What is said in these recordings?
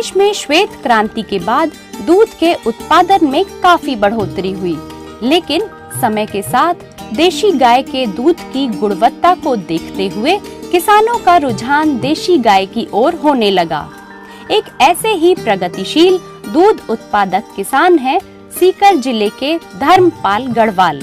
देश में श्वेत क्रांति के बाद दूध के उत्पादन में काफी बढ़ोतरी हुई, लेकिन समय के साथ देशी गाय के दूध की गुणवत्ता को देखते हुए किसानों का रुझान देशी गाय की ओर होने लगा। एक ऐसे ही प्रगतिशील दूध उत्पादक किसान हैं सीकर जिले के धर्मपाल गढ़वाल।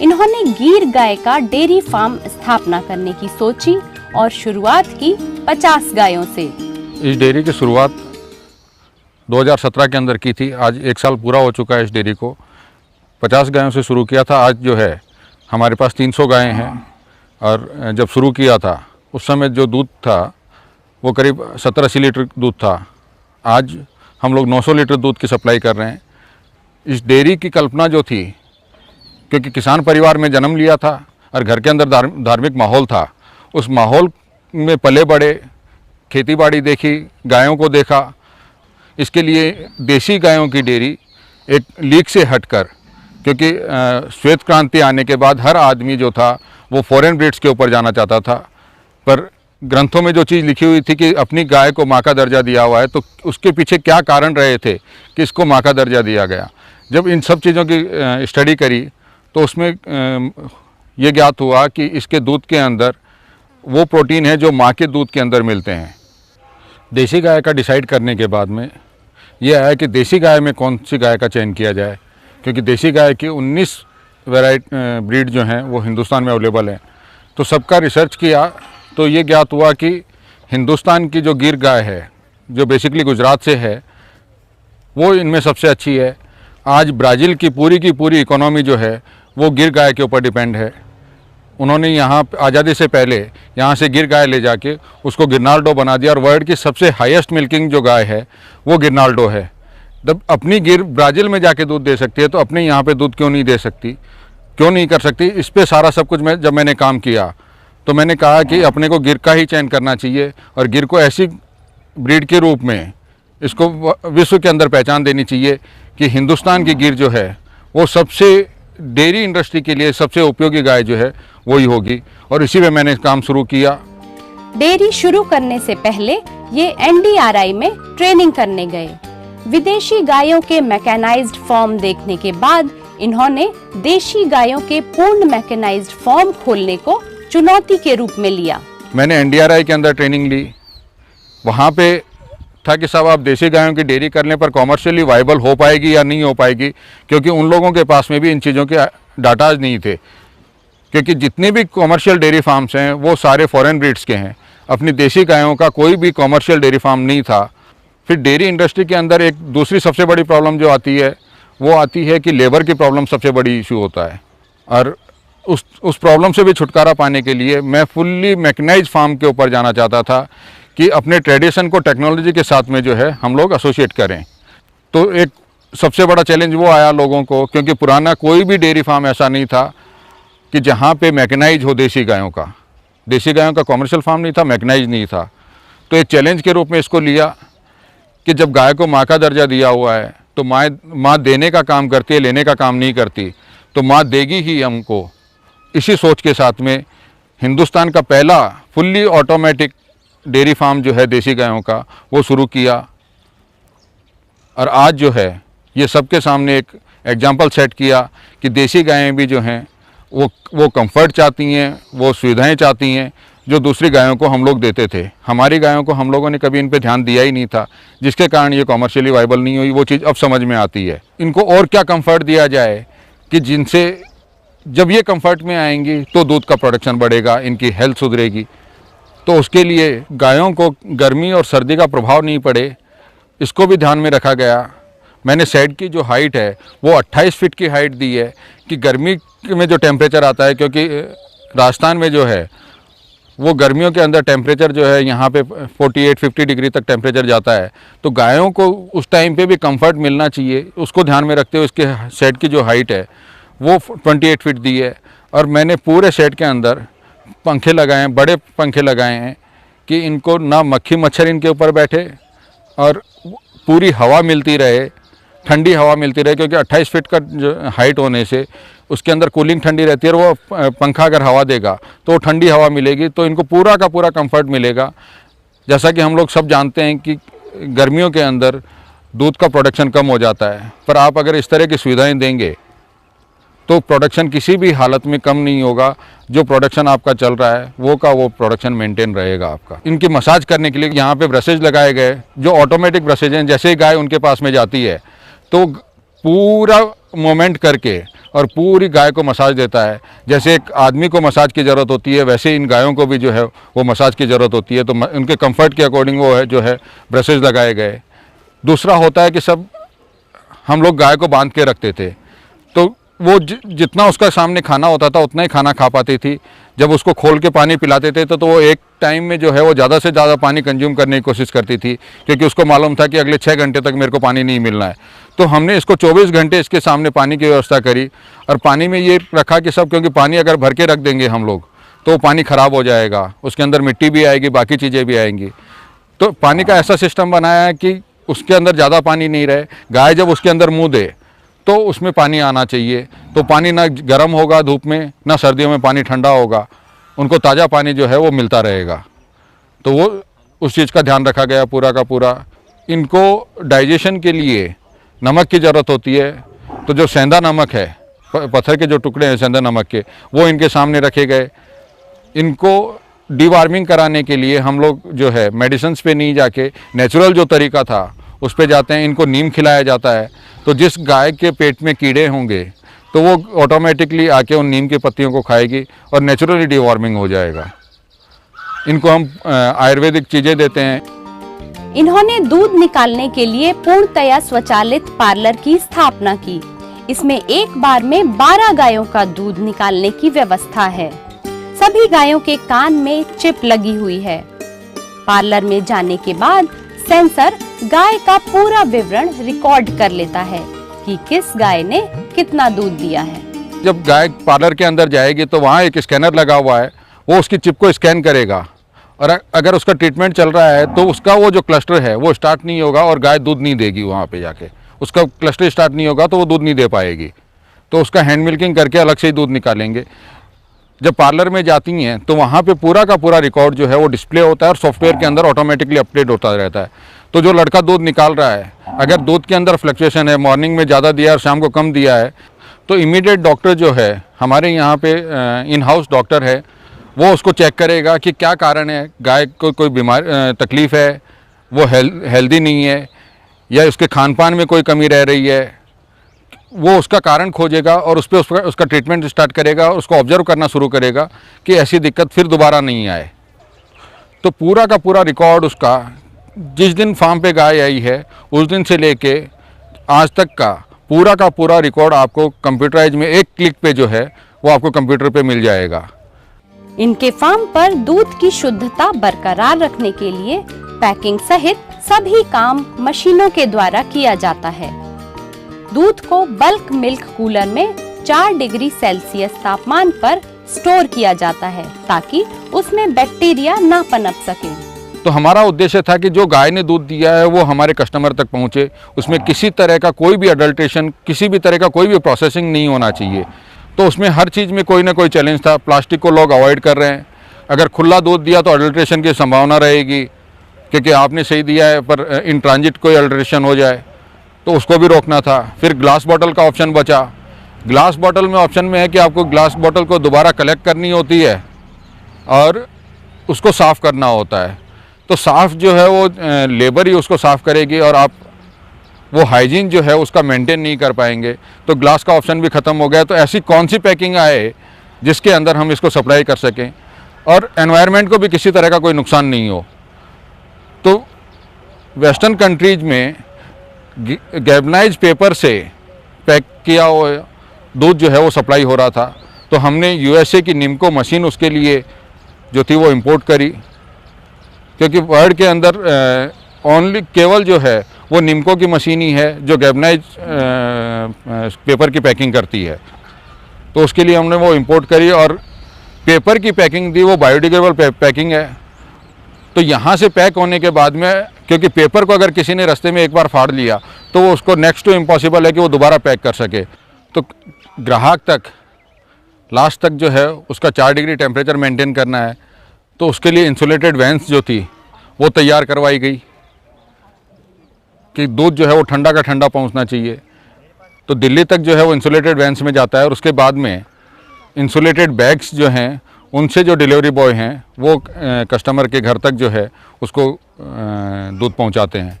इन्होंने गीर गाय का डेयरी फार्म स्थापना करने की सोची और शुरुआत की 50 गायों से। इस डेयरी की शुरुआत 2017 के अंदर की थी। आज 1 साल पूरा हो चुका है इस डेयरी को। 50 गायों से शुरू किया था। आज जो है हमारे पास 300 गायें हैं और जब शुरू किया था उस समय जो दूध था वो करीब 70-80 लीटर दूध था। आज हम लोग 900 लीटर दूध की सप्लाई कर रहे हैं। इस डेयरी की कल्पना जो थी, क्योंकि किसान परिवार में जन्म लिया था और घर के अंदर धार्मिक माहौल था, उस माहौल में पले बड़े, खेती बाड़ी देखी, गायों को देखा। इसके लिए देसी गायों की डेयरी एक लीक से हटकर, क्योंकि श्वेत क्रांति आने के बाद हर आदमी जो था वो फॉरेन ब्रीड्स के ऊपर जाना चाहता था, पर ग्रंथों में जो चीज़ लिखी हुई थी कि अपनी गाय को माँ का दर्जा दिया हुआ है, तो उसके पीछे क्या कारण रहे थे कि इसको माँ का दर्जा दिया गया। जब इन सब चीज़ों की स्टडी करी तो उसमें ये ज्ञात हुआ कि इसके दूध के अंदर वो प्रोटीन है जो माँ के दूध के अंदर मिलते हैं। देसी गाय का डिसाइड करने के बाद में ये आया कि देसी गाय में कौन सी गाय का चयन किया जाए, क्योंकि देसी गाय की 19 ब्रीड जो हैं वो हिंदुस्तान में अवेलेबल हैं। तो सबका रिसर्च किया तो ये ज्ञात हुआ कि हिंदुस्तान की जो गिर गाय है, जो बेसिकली गुजरात से है, वो इनमें सबसे अच्छी है। आज ब्राज़ील की पूरी इकोनॉमी जो है वो गिर गाय के ऊपर डिपेंड है। उन्होंने यहाँ आज़ादी से पहले यहाँ से गिर गाय ले जाके उसको गिरनाल्डो बना दिया और वर्ल्ड की सबसे हाईएस्ट मिल्किंग जो गाय है वो गिरनाल्डो है। जब अपनी गिर ब्राज़ील में जाके दूध दे सकती है तो अपने यहाँ पे दूध क्यों नहीं दे सकती, क्यों नहीं कर सकती। इस पे सारा सब कुछ जब मैंने काम किया तो मैंने कहा कि अपने को गिर का ही चयन करना चाहिए और गिर को ऐसी ब्रीड के रूप में इसको विश्व के अंदर पहचान देनी चाहिए कि हिंदुस्तान की गिर जो है वो सबसे डेयरी इंडस्ट्री के लिए सबसे उपयोगी गाय जो है वही होगी। और इसी में मैंने काम शुरू किया। डेयरी शुरू करने से पहले ये NDRI में ट्रेनिंग करने गए। विदेशी गायों के मैकेनाइज्ड फॉर्म देखने के बाद इन्होंने देशी गायों के पूर्ण मैकेनाइज्ड फॉर्म खोलने को चुनौती के रूप में लिया। मैंने NDRI के अंदर ट्रेनिंग ली। वहाँ पे था कि साहब आप देसी गायों की डेयरी करने पर कॉमर्शियली वाइबल हो पाएगी या नहीं हो पाएगी, क्योंकि उन लोगों के पास में भी इन चीज़ों के डाटाज नहीं थे। क्योंकि जितने भी कॉमर्शियल डेयरी फार्म्स हैं वो सारे फॉरेन ब्रीड्स के हैं। अपनी देसी गायों का कोई भी कॉमर्शियल डेयरी फार्म नहीं था। फिर डेयरी इंडस्ट्री के अंदर एक दूसरी सबसे बड़ी प्रॉब्लम जो आती है वो आती है कि लेबर की प्रॉब्लम सबसे बड़ी इशू होता है। और उस प्रॉब्लम से भी छुटकारा पाने के लिए मैं फुल्ली मैकेनाइज्ड फार्म के ऊपर जाना चाहता था कि अपने ट्रेडिशन को टेक्नोलॉजी के साथ में जो है हम लोग एसोसिएट करें। तो एक सबसे बड़ा चैलेंज वो आया लोगों को, क्योंकि पुराना कोई भी डेयरी फार्म ऐसा नहीं था कि जहाँ पे मैकेनाइज हो देसी गायों का। देसी गायों का कॉमर्शियल फार्म नहीं था, मैकेनाइज नहीं था। तो एक चैलेंज के रूप में इसको लिया कि जब गाय को माँ का दर्जा दिया हुआ है तो माँ देने का काम करती है, लेने का काम नहीं करती, तो माँ देगी ही हमको। इसी सोच के साथ में हिंदुस्तान का पहला फुल्ली ऑटोमेटिक डेयरी फार्म जो है देसी गायों का वो शुरू किया। और आज जो है ये सबके सामने एक एग्जाम्पल सेट किया कि देसी गायें भी जो हैं वो कंफर्ट चाहती हैं, वो सुविधाएं चाहती हैं जो दूसरी गायों को हम लोग देते थे। हमारी गायों को हम लोगों ने कभी इन पे ध्यान दिया ही नहीं था, जिसके कारण ये कॉमर्शियली वाइबल नहीं हुई। वो चीज़ अब समझ में आती है। इनको और क्या कंफर्ट दिया जाए कि जिनसे जब ये कंफर्ट में आएंगी तो दूध का प्रोडक्शन बढ़ेगा, इनकी हेल्थ सुधरेगी। तो उसके लिए गायों को गर्मी और सर्दी का प्रभाव नहीं पड़े, इसको भी ध्यान में रखा गया। मैंने शेड की जो हाइट है वो 28 फीट की हाइट दी है कि गर्मी में जो टेम्परेचर आता है, क्योंकि राजस्थान में जो है वो गर्मियों के अंदर टेम्परेचर जो है यहाँ पे 48-50 डिग्री तक टेम्परेचर जाता है। तो गायों को उस टाइम पे भी कंफर्ट मिलना चाहिए, उसको ध्यान में रखते हुए इसके शेड की जो हाइट है वो 28 फीट दी है। और मैंने पूरे शेड के अंदर पंखे लगाए हैं, बड़े पंखे लगाए हैं कि इनको ना मक्खी मच्छर इनके ऊपर बैठे और पूरी हवा मिलती रहे, ठंडी हवा मिलती रहे। क्योंकि 28 फीट का जो हाइट होने से उसके अंदर कूलिंग ठंडी रहती है और वो पंखा अगर हवा देगा तो ठंडी हवा मिलेगी, तो इनको पूरा का पूरा कंफर्ट मिलेगा। जैसा कि हम लोग सब जानते हैं कि गर्मियों के अंदर दूध का प्रोडक्शन कम हो जाता है, पर आप अगर इस तरह की सुविधाएं देंगे तो प्रोडक्शन किसी भी हालत में कम नहीं होगा। जो प्रोडक्शन आपका चल रहा है वो प्रोडक्शन मेंटेन रहेगा आपका। इनकी मसाज करने के लिए यहाँ पे ब्रशेज लगाए गए, जो ऑटोमेटिक ब्रशेज हैं। जैसे ही गाय उनके पास में जाती है तो पूरा मोमेंट करके और पूरी गाय को मसाज देता है। जैसे एक आदमी को मसाज की ज़रूरत होती है, वैसे इन गायों को भी जो है वो मसाज की ज़रूरत होती है। तो उनके कंफर्ट के अकॉर्डिंग वो है जो है ब्रशेज लगाए गए। दूसरा होता है कि सब हम लोग गाय को बांध के रखते थे, तो वो जितना उसका सामने खाना होता था उतना ही खाना खा पाती थी। जब उसको खोल के पानी पिलाते थे तो वो एक टाइम में जो है वो ज़्यादा से ज़्यादा पानी कंज्यूम करने की कोशिश करती थी, क्योंकि उसको मालूम था कि अगले 6 घंटे तक मेरे को पानी नहीं मिलना है। तो हमने इसको 24 घंटे इसके सामने पानी की व्यवस्था करी, और पानी में ये रखा कि सब, क्योंकि पानी अगर भर के रख देंगे हम लोग तो वो पानी ख़राब हो जाएगा, उसके अंदर मिट्टी भी आएगी, बाकी चीज़ें भी आएंगी। तो पानी का ऐसा सिस्टम बनाया है कि उसके अंदर ज़्यादा पानी नहीं रहे। गाय जब उसके अंदर मुँह दे तो उसमें पानी आना चाहिए। तो पानी ना गर्म होगा धूप में, ना सर्दियों में पानी ठंडा होगा, उनको ताज़ा पानी जो है वो मिलता रहेगा। तो वो उस चीज़ का ध्यान रखा गया पूरा का पूरा। इनको डाइजेशन के लिए नमक की ज़रूरत होती है, तो जो सेंधा नमक है, पत्थर के जो टुकड़े हैं सेंधा नमक के, वो इनके सामने रखे गए। इनको डीवार्मिंग कराने के लिए हम लोग जो है मेडिसिन्स पे नहीं जाके नेचुरल जो तरीका था उस पे जाते हैं। इनको नीम खिलाया जाता है, तो जिस गाय के पेट में कीड़े होंगे तो वो ऑटोमेटिकली आके उन नीम की पत्तियों को खाएगी और नेचुरली डीवार्मिंग हो जाएगा। इनको हम आयुर्वेदिक चीज़ें देते हैं। इन्होंने दूध निकालने के लिए पूर्णतया स्वचालित पार्लर की स्थापना की। इसमें एक बार में 12 गायों का दूध निकालने की व्यवस्था है। सभी गायों के कान में चिप लगी हुई है। पार्लर में जाने के बाद सेंसर गाय का पूरा विवरण रिकॉर्ड कर लेता है कि किस गाय ने कितना दूध दिया है। जब गाय पार्लर के अंदर जाएगी तो वहाँ एक स्कैनर लगा हुआ है, वो उसकी चिप को स्कैन करेगा, और अगर उसका ट्रीटमेंट चल रहा है तो उसका वो जो क्लस्टर है वो स्टार्ट नहीं होगा और गाय दूध नहीं देगी। वहाँ पे जाके उसका क्लस्टर स्टार्ट नहीं होगा तो वो दूध नहीं दे पाएगी। तो उसका हैंड मिल्किंग करके अलग से ही दूध निकालेंगे। जब पार्लर में जाती हैं तो वहाँ पे पूरा का पूरा रिकॉर्ड जो है वो डिस्प्ले होता है और सॉफ्टवेयर के अंदर ऑटोमेटिकली अपडेट होता रहता है। तो जो लड़का दूध निकाल रहा है, अगर दूध के अंदर फ्लक्चुएशन है, मॉर्निंग में ज़्यादा दिया और शाम को कम दिया है, तो इमीडिएट डॉक्टर जो है हमारे यहाँ पे इन हाउस डॉक्टर है, वो उसको चेक करेगा कि क्या कारण है, गाय को कोई बीमारी तकलीफ़ है, वो हेल्दी नहीं है, या उसके खान पान में कोई कमी रह रही है। वो उसका कारण खोजेगा और उस पर उसका ट्रीटमेंट स्टार्ट करेगा और उसको ऑब्जर्व करना शुरू करेगा कि ऐसी दिक्कत फिर दोबारा नहीं आए। तो पूरा का पूरा रिकॉर्ड उसका, जिस दिन फार्म पे गाय आई है उस दिन से लेके आज तक का पूरा रिकॉर्ड आपको कंप्यूटराइज में एक क्लिक पे जो है वो आपको कंप्यूटर पे मिल जाएगा। इनके फार्म पर दूध की शुद्धता बरकरार रखने के लिए पैकिंग सहित सभी काम मशीनों के द्वारा किया जाता है। दूध को बल्क मिल्क कूलर में 4 डिग्री सेल्सियस तापमान पर स्टोर किया जाता है ताकि उसमें बैक्टीरिया ना पनप सके। तो हमारा उद्देश्य था कि जो गाय ने दूध दिया है वो हमारे कस्टमर तक पहुंचे, उसमें किसी तरह का कोई भी अडल्ट्रेशन, किसी भी तरह का कोई भी प्रोसेसिंग नहीं होना चाहिए। तो उसमें हर चीज़ में कोई ना कोई चैलेंज था। प्लास्टिक को लोग अवॉइड कर रहे हैं। अगर खुला दूध दिया तो अडल्ट्रेशन की संभावना रहेगी, क्योंकि आपने सही दिया है पर इन ट्रांजिट कोई अडल्ट्रेशन हो जाए, तो उसको भी रोकना था। फिर ग्लास बॉटल का ऑप्शन बचा। ग्लास बॉटल में ऑप्शन में है कि आपको ग्लास बॉटल को दोबारा कलेक्ट करनी होती है और उसको साफ़ करना होता है। तो साफ़ जो है वो लेबर ही उसको साफ़ करेगी और आप वो हाइजीन जो है उसका मेंटेन नहीं कर पाएंगे। तो ग्लास का ऑप्शन भी ख़त्म हो गया। तो ऐसी कौन सी पैकिंग आए जिसके अंदर हम इसको सप्लाई कर सकें और एनवायरनमेंट को भी किसी तरह का कोई नुकसान नहीं हो। तो वेस्टर्न कंट्रीज में गैल्वेनाइज पेपर से पैक किया हुआ दूध जो है वो सप्लाई हो रहा था। तो हमने यूएसए की निम्को मशीन उसके लिए जो थी वो इंपोर्ट करी, क्योंकि वर्ल्ड के अंदर ओनली केवल जो है वो निम्को की मशीन ही है जो गैल्वेनाइज पेपर की पैकिंग करती है। तो उसके लिए हमने वो इंपोर्ट करी और पेपर की पैकिंग दी, वो बायोडिग्रेडेबल पैकिंग है। तो यहाँ से पैक होने के बाद में, क्योंकि पेपर को अगर किसी ने रास्ते में एक बार फाड़ लिया तो वो उसको नेक्स्ट टू इम्पॉसिबल है कि वो दोबारा पैक कर सके। तो ग्राहक तक लास्ट तक जो है उसका 4 डिग्री टेम्परेचर मेंटेन करना है। तो उसके लिए इंसुलेटेड वैन्स जो थी वो तैयार करवाई गई, कि दूध जो है वो ठंडा का ठंडा पहुंचना चाहिए। तो दिल्ली तक जो है वो इंसुलेटेड वैन्स में जाता है और उसके बाद में इंसुलेटेड बैग्स जो हैं उनसे जो डिलीवरी बॉय हैं वो कस्टमर के घर तक जो है उसको दूध पहुंचाते हैं।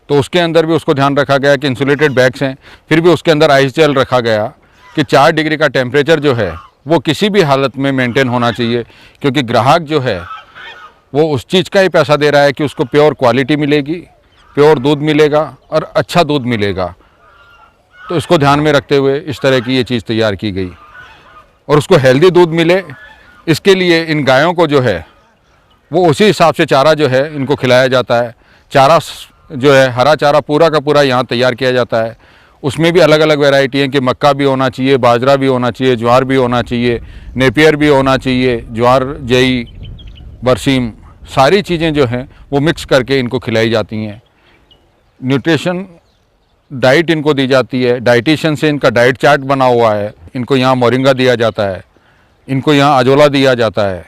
तो उसके अंदर भी उसको ध्यान रखा गया कि इंसुलेटेड बैग्स हैं, फिर भी उसके अंदर आइस जेल रखा गया कि 4 डिग्री का टेम्परेचर जो है वो किसी भी हालत में मेंटेन होना चाहिए, क्योंकि ग्राहक जो है वो उस चीज़ का ही पैसा दे रहा है कि उसको प्योर क्वालिटी मिलेगी, प्योर दूध मिलेगा और अच्छा दूध मिलेगा। तो इसको ध्यान में रखते हुए इस तरह की ये चीज़ तैयार की गई और उसको हेल्दी दूध मिले, इसके लिए इन गायों को जो है वो उसी हिसाब से चारा जो है इनको खिलाया जाता है। चारा जो है हरा चारा पूरा का पूरा यहाँ तैयार किया जाता है। उसमें भी अलग अलग वैरायटी हैं कि मक्का भी होना चाहिए, बाजरा भी होना चाहिए, ज्वार भी होना चाहिए, नेपियर भी होना चाहिए, ज्वार जई बरसीम, सारी चीज़ें जो हैं वो मिक्स करके इनको खिलाई जाती हैं। न्यूट्रिशन डाइट इनको दी जाती है, डाइटिशियन से इनका डाइट चार्ट बना हुआ है। इनको यहाँ मोरिंगा दिया जाता है, इनको यहाँ अजोला दिया जाता है।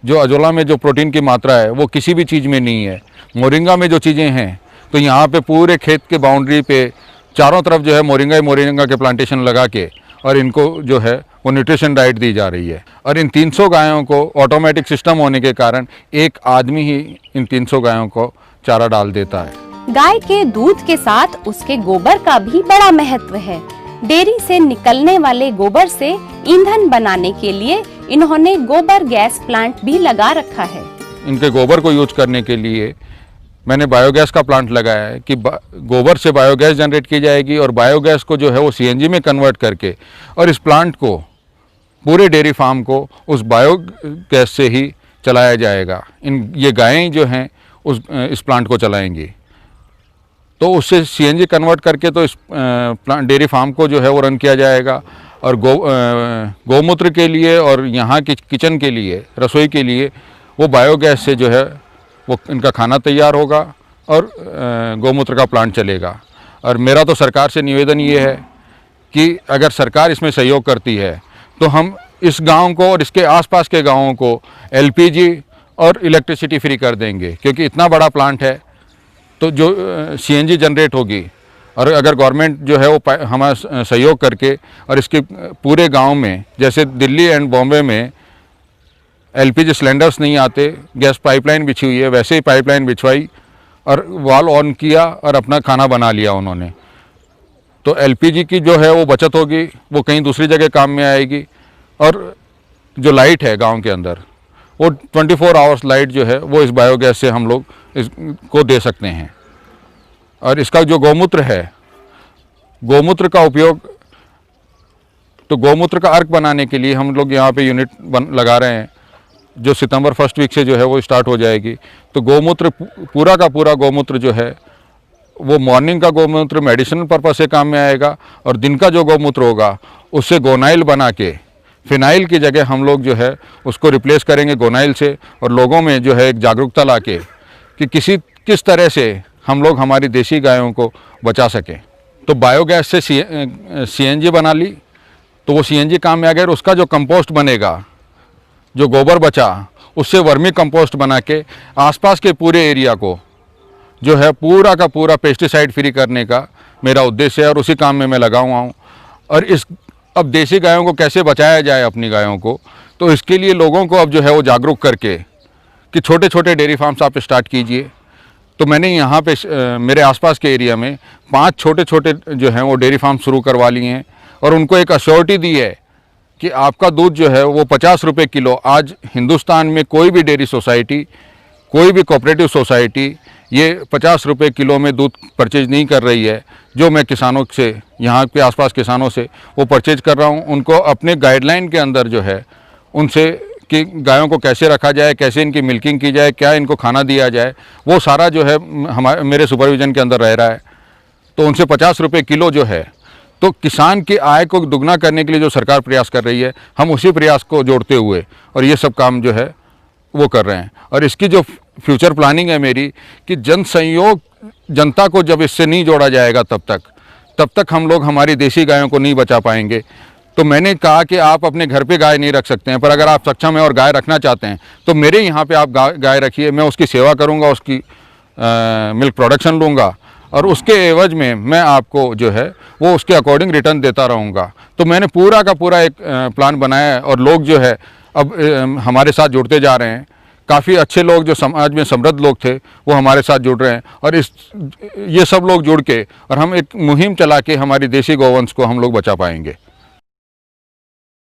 जो अजोला में जो प्रोटीन की मात्रा है वो किसी भी चीज़ में नहीं है। मोरिंगा में जो चीज़ें हैं तो यहाँ पे पूरे खेत के बाउंड्री पे चारों तरफ जो है मोरिंगा ही मोरिंगा के प्लांटेशन लगा के और इनको जो है वो न्यूट्रिशन डाइट दी जा रही है। और इन 300 गायों को ऑटोमेटिक सिस्टम होने के कारण एक आदमी ही इन 300 गायों को चारा डाल देता है। गाय के दूध के साथ उसके गोबर का भी बड़ा महत्व है। डेयरी से निकलने वाले गोबर से ईंधन बनाने के लिए इन्होंने गोबर गैस प्लांट भी लगा रखा है। इनके गोबर को यूज करने के लिए मैंने बायोगैस का प्लांट लगाया है कि गोबर से बायोगैस जनरेट की जाएगी और बायोगैस को जो है वो सीएनजी में कन्वर्ट करके और इस प्लांट को पूरे डेयरी फार्म को उस बायोगैस से ही चलाया जाएगा। ये गायें जो हैं इस प्लांट को चलाएंगी, तो उससे सीएनजी कन्वर्ट करके तो इस डेयरी फार्म को जो है वो रन किया जाएगा। और गौमूत्र के लिए और यहाँ की किचन के लिए, रसोई के लिए वो बायोगैस से जो है वो इनका खाना तैयार होगा और गौमूत्र का प्लांट चलेगा। और मेरा तो सरकार से निवेदन ये है कि अगर सरकार इसमें सहयोग करती है तो हम इस गांव को और इसके आसपास के गांवों को एलपीजी और इलेक्ट्रिसिटी फ्री कर देंगे, क्योंकि इतना बड़ा प्लांट है तो जो सीएनजी जनरेट होगी और अगर गवर्नमेंट जो है वो हमारा सहयोग करके और इसके पूरे गांव में, जैसे दिल्ली एंड बॉम्बे में एलपीजी सिलेंडर्स नहीं आते, गैस पाइपलाइन बिछी हुई है, वैसे ही पाइपलाइन बिछवाई और वाल्व ऑन किया और अपना खाना बना लिया उन्होंने। तो एलपीजी की जो है वो बचत होगी, वो कहीं दूसरी जगह काम में आएगी। और जो लाइट है गांव के अंदर वो 24 आवर्स लाइट जो है वो इस बायोगैस से हम लोग इसको दे सकते हैं। और इसका जो गौमूत्र है, गौमूत्र का उपयोग, तो गौमूत्र का अर्क बनाने के लिए हम लोग यहाँ पे यूनिट लगा रहे हैं, जो सितंबर 1 वीक से जो है वो स्टार्ट हो जाएगी। तो गौमूत्र पूरा का पूरा गौमूत्र जो है वो मॉर्निंग का गौमूत्र मेडिसिनल पर्पज से काम में आएगा और दिन का जो गौमूत्र होगा उससे गोनाइल बना के फिनाइल की जगह हम लोग जो है उसको रिप्लेस करेंगे गोनाइल से। और लोगों में जो है एक जागरूकता लाके कि किस तरह से हम लोग हमारी देसी गायों को बचा सकें। तो बायोगैस से सीएनजी बना ली तो वो सीएनजी काम में आ गया और उसका जो कंपोस्ट बनेगा, जो गोबर बचा, उससे वर्मी कंपोस्ट बना के आसपास के पूरे एरिया को जो है पूरा का पूरा पेस्टिसाइड फ्री करने का मेरा उद्देश्य है और उसी काम में मैं लगा हुआ हूँ। और अब देसी गायों को कैसे बचाया जाए अपनी गायों को, तो इसके लिए लोगों को अब जो है वो जागरूक करके कि छोटे छोटे डेयरी फार्म्स आप स्टार्ट कीजिए। तो मैंने यहाँ पे मेरे आसपास के एरिया में 5 छोटे छोटे जो हैं वो डेयरी फार्म शुरू करवा लिए हैं और उनको एक अश्योरिटी दी है कि आपका दूध जो है वो 50 रुपये किलो। आज हिंदुस्तान में कोई भी डेयरी सोसाइटी, कोई भी कोऑपरेटिव सोसाइटी ये 50 रुपये किलो में दूध परचेज नहीं कर रही है। जो मैं किसानों से, यहाँ के आसपास किसानों से वो परचेज कर रहा हूँ, उनको अपने गाइडलाइन के अंदर जो है उनसे कि गायों को कैसे रखा जाए, कैसे इनकी मिल्किंग की जाए, क्या इनको खाना दिया जाए, वो सारा जो है मेरे सुपरविजन के अंदर रह रहा है। तो उनसे 50 रुपये किलो जो है, तो किसान की आय को दुगना करने के लिए जो सरकार प्रयास कर रही है, हम उसी प्रयास को जोड़ते हुए और ये सब काम जो है वो कर रहे हैं। और इसकी जो फ्यूचर प्लानिंग है मेरी कि जन संयोग, जनता को जब इससे नहीं जोड़ा जाएगा तब तक हम लोग हमारी देसी गायों को नहीं बचा पाएंगे। तो मैंने कहा कि आप अपने घर पे गाय नहीं रख सकते हैं, पर अगर आप सक्षम हैं और गाय रखना चाहते हैं तो मेरे यहाँ पे आप गाय रखिए, मैं उसकी सेवा करूँगा, उसकी मिल्क प्रोडक्शन लूँगा और उसके एवज में मैं आपको जो है वो उसके अकॉर्डिंग रिटर्न देता रहूँगा। तो मैंने पूरा का पूरा एक प्लान बनाया है और लोग जो है अब हमारे साथ जुड़ते जा रहे हैं। काफ़ी अच्छे लोग जो समाज में समृद्ध लोग थे वो हमारे साथ जुड़ रहे हैं और ये सब लोग जुड़ के और हम एक मुहिम चला के हमारी देसी गौवंश को हम लोग बचा पाएंगे।